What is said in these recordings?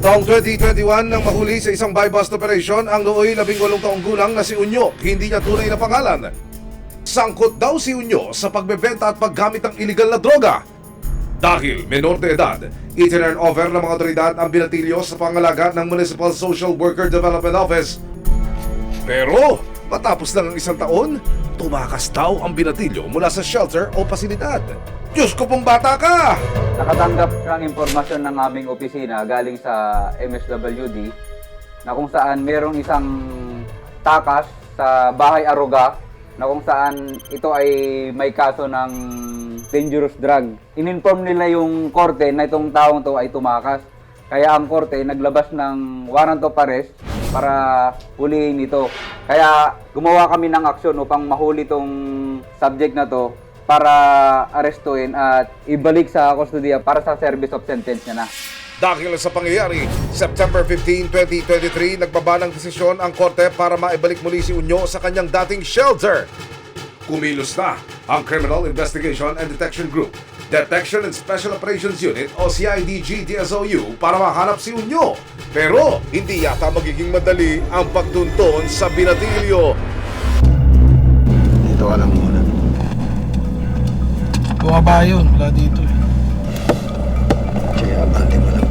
Taong 2021 nang mahuli sa isang buy-bust operation ang nooy 18 taong gulang na si Unyo, hindi niya tunay na pangalan. Sangkot daw si Unyo sa pagbebenta at paggamit ng iligal na droga. Dahil menor de edad, itinurn over ng mga otoridad ang binatilyo sa pangalaga ng Municipal Social Worker Development Office. Pero matapos lang ang isang taon, tumakas daw ang binatilyo mula sa shelter o pasilidad. Diyos ko pong bata ka! Nakatanggap ng impormasyon ng aming opisina galing sa MSWD na kung saan merong isang takas sa Bahay Aruga na kung saan ito ay may kaso ng dangerous drug. In-inform nila yung korte na itong taong to ay tumakas. Kaya ang korte naglabas ng warrant of arrest para hulihin ito. Kaya gumawa kami ng aksyon upang mahuli itong subject na to para arestuin at ibalik sa kustodiya para sa service of sentence niya na. Dahil sa pangyayari, September 15, 2023, nagbaba ng desisyon ang korte para maibalik muli si Unyo sa kanyang dating shelter. Kumilos na ang Criminal Investigation and Detection Group, Detection and Special Operations Unit o CIDG-DSOU para mahanap si Unyo. Pero hindi yata magiging madali ang pagtunton sa binatilyo. Dito ka lang muna. Bumaba yun, wala dito eh. Kaya abante mo lang.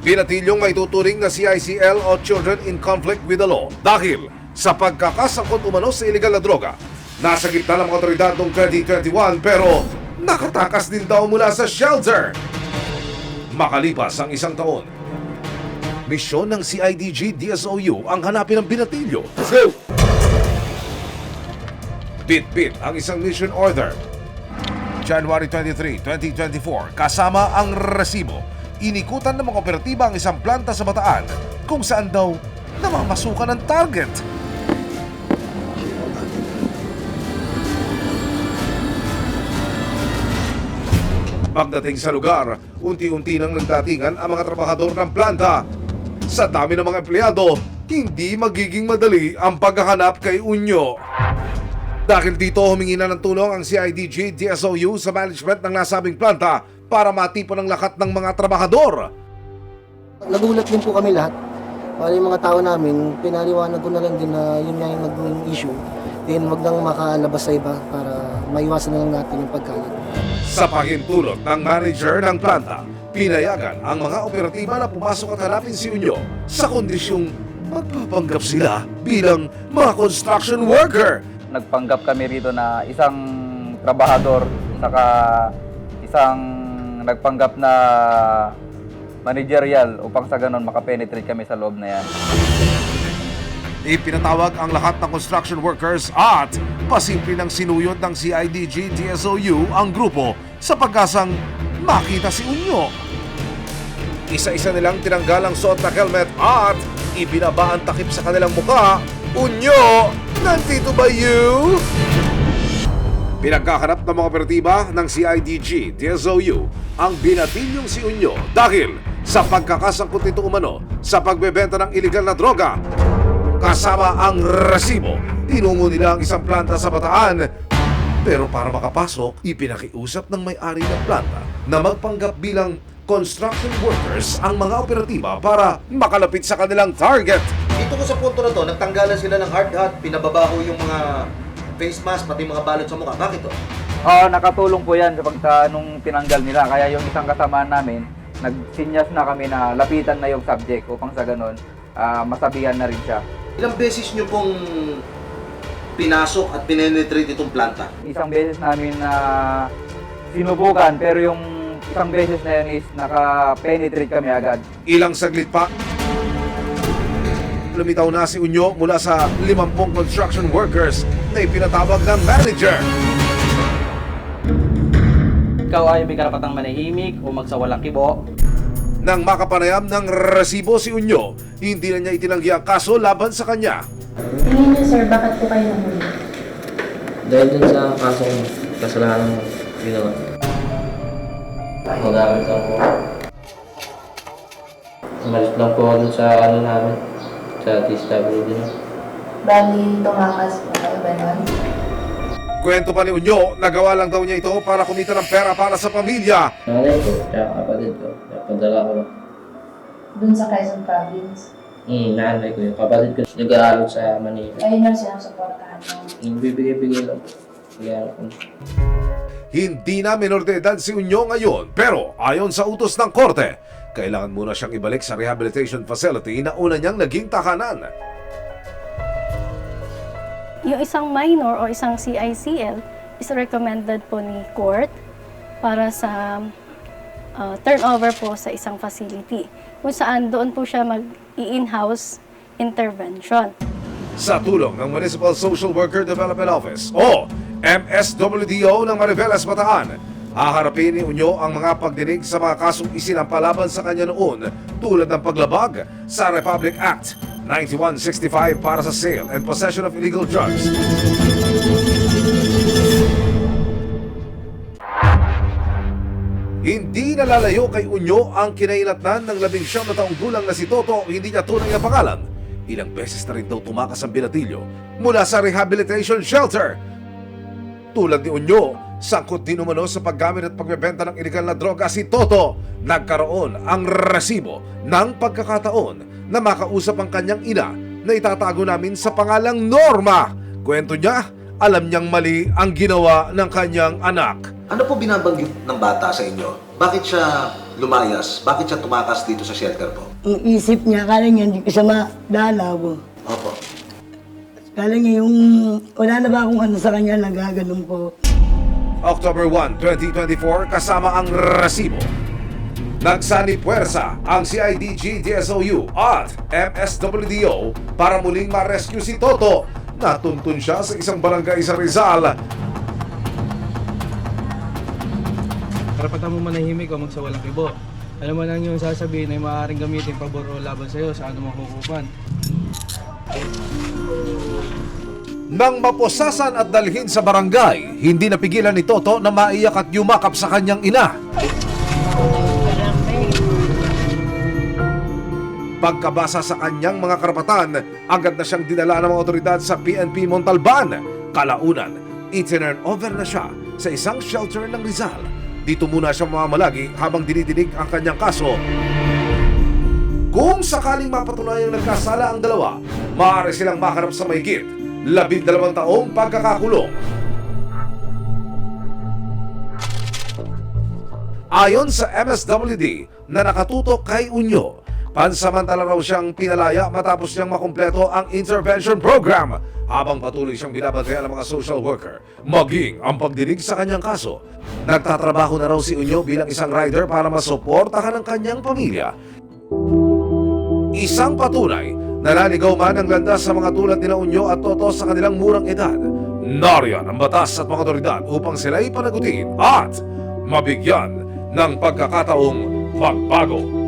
Binatilyong may tuturing na CICL o Children in Conflict with the Law dahil sa pagkakasangkot umano sa iligal na droga. Nasa gitna ng mga otoridad noong 2021 pero nakatakas din daw mula sa shelter. Makalipas ang isang taon, misyon ng CIDG-DSOU ang hanapin ang binatilyo. Let's go! Bit-bit ang isang mission order. January 23, 2024, kasama ang resibo. Inikutan ng mga operatiba ang isang planta sa Bataan kung saan daw namamasukan ang target. Pagdating sa lugar, unti-unti nang nagdatingan ang mga trabahador ng planta. Sa dami ng mga empleyado, hindi magiging madali ang paghahanap kay Unyo. Dahil dito humingi na ng tulong ang CIDG-DSOU sa management ng nasabing planta para matipon ang lahat ng mga trabahador. Nagulat din po kami lahat. Para yung mga tao namin, pinaliwanag ko na lang din na yun nga yung naging issue. Then wag nang makalabas sa iba para maiwasan na lang natin yung pagkalat. Sa pahintulot ng manager ng planta, pinayagan ang mga operatiba na pumasok at hanapin si Unyo sa kondisyong magpapanggap sila bilang mga construction worker. Nagpanggap kami rito na isang trabahador saka isang nagpanggap na managerial upang sa ganon makapenetrate kami sa loob na yan. Ipinatawag ang lahat ng construction workers at pasimple ng sinuyod ng CIDG-DSOU ang grupo sa pagkasang makita si Unyo. Isa-isa nilang tinanggal ang suot na helmet at ibinaba ang takip sa kanilang mukha. Unyo, nandito ba you? Pinagkahanap ng mga operatiba ng CIDG-DSOU ang binatilyong si Unyo dahil sa pagkakasangkot nito umano sa pagbebenta ng iligal na droga. Kasama ang resibo, tinungo nila ang isang planta sa Bataan. Pero para makapasok, ipinakiusap ng may-ari ng planta na magpanggap bilang construction workers ang mga operatiba para makalapit sa kanilang target. Dito ko sa punto na to, nagtanggalan sila ng hard hat, pinababaho yung mga face mask, pati mga balot sa mukha. Bakit to? Nakatulong po yan sa nung tinanggal nila. Kaya yung isang kasamaan namin, nagsinyas na kami na lapitan na yung subject upang sa ganon, masabihan na rin siya. Ilang beses nyo pong pinasok at pinenetrate itong planta? Isang beses namin na sinubukan pero yung isang beses na yun is naka-penetrate kami agad. Ilang saglit pa, lumitaw na si Unyo mula sa 50 construction workers na ipinatawag ng manager. Ikaw ay may karapatang manahimik o magsawalang kibo. Nang makapanayam ng resibo si Unyo, hindi na niya itinanggi ang kaso laban sa kanya. Tingin niyo sir, bakit po kayo nahuli? Dahil dun sa kasong kasalanan mo ginawa. Magamit lang po. Umalis lang po ako dun sa ano namin, sa DSWD na. Bali, tumakas po kayo ba nun? Kwento pa ni Unyo, nagawa lang daw niya ito para kumita ng pera para sa pamilya. Nanay ko, tsaka kapatid ko. Napadala ko. Dun sa Quezon Province. Nanay ko yung kapatid ko. Nag-aaral sa Manila. Ayun lang sinusuportahan mo. Yung bibigay-bigay lang. Kaya ako. Hindi na menor de edad si Unyo ngayon, pero ayon sa utos ng korte, kailangan muna siyang ibalik sa rehabilitation facility na una niyang naging tahanan. Yung isang minor o isang CICL is recommended po ni court para sa turnover po sa isang facility kung saan doon po siya mag-in-house intervention. Sa tulong ng Municipal Social Worker Development Office o MSWDO ng Mariveles, Bataan, haharapin ni Unyo ang mga pagdinig sa mga kasong isinampalaban sa kanya noon tulad ng paglabag sa Republic Act 9165 para sa sale and possession of illegal drugs. Hindi nalalayo kay Unyo ang kinailatnan ng 19 na taong gulang na si Toto, hindi niya tunay na pangalan. Ilang beses na rin daw tumakas ang binatilyo mula sa rehabilitation shelter. Tulad ni Unyo, sangkot din umano sa paggamit at pagbebenta ng illegal na droga si Toto. Nagkaroon ang resibo ng pagkakataon na makausap ang kanyang ina na itatago namin sa pangalang Norma. Kwento niya, alam niyang mali ang ginawa ng kanyang anak. Ano po binabanggit ng bata sa inyo? Bakit siya lumayas? Bakit siya tumakas dito sa shelter po? Ang isip niya, akala niya hindi ko siya madalaw. Opo. Akala niya yung wala na ba akong ano sa kanya, nagaganon po. October 1, 2024, kasama ang resibo. Nagsani puwersa ang CIDG, DSOU at MSWDO para muling ma-rescue si Toto. Natuntun siya sa isang barangay sa Rizal. Karapatan mo manahimik o magsawalang kibo. Alam mo lang yung sasabihin ay maaaring gamitin pabor o laban sa'yo sa anumang hukuman. Nang maposasan at dalhin sa barangay, hindi napigilan ni Toto na maiyak at yumakap sa kanyang ina. Pagkabasa sa kanyang mga karapatan, agad na siyang dinala ng mga otoridad sa PNP Montalban. Kalaunan, itinurn over na siya sa isang shelter ng Rizal. Dito muna siya mamamalagi habang dinidinig ang kanyang kaso. Kung sakaling mapatunayang nagkasala ang dalawa, maaari silang maharap sa mahigit 12 taong pagkakakulong. Ayon sa MSWD na nakatutok kay Unyo, pansamantala raw siyang pinalaya matapos niyang makumpleto ang intervention program habang patuloy siyang binabantayan ng mga social worker maging ang pagdinig sa kanyang kaso. Nagtatrabaho na raw si Unyo bilang isang rider para masuportahan ang kanyang pamilya. Isang patunay na naligaw man ang landas sa mga tulad nila Unyo at Toto sa kanilang murang edad. Nariyan ang batas at mga otoridad upang sila'y panagutin at mabigyan ng pagkakataong magbago.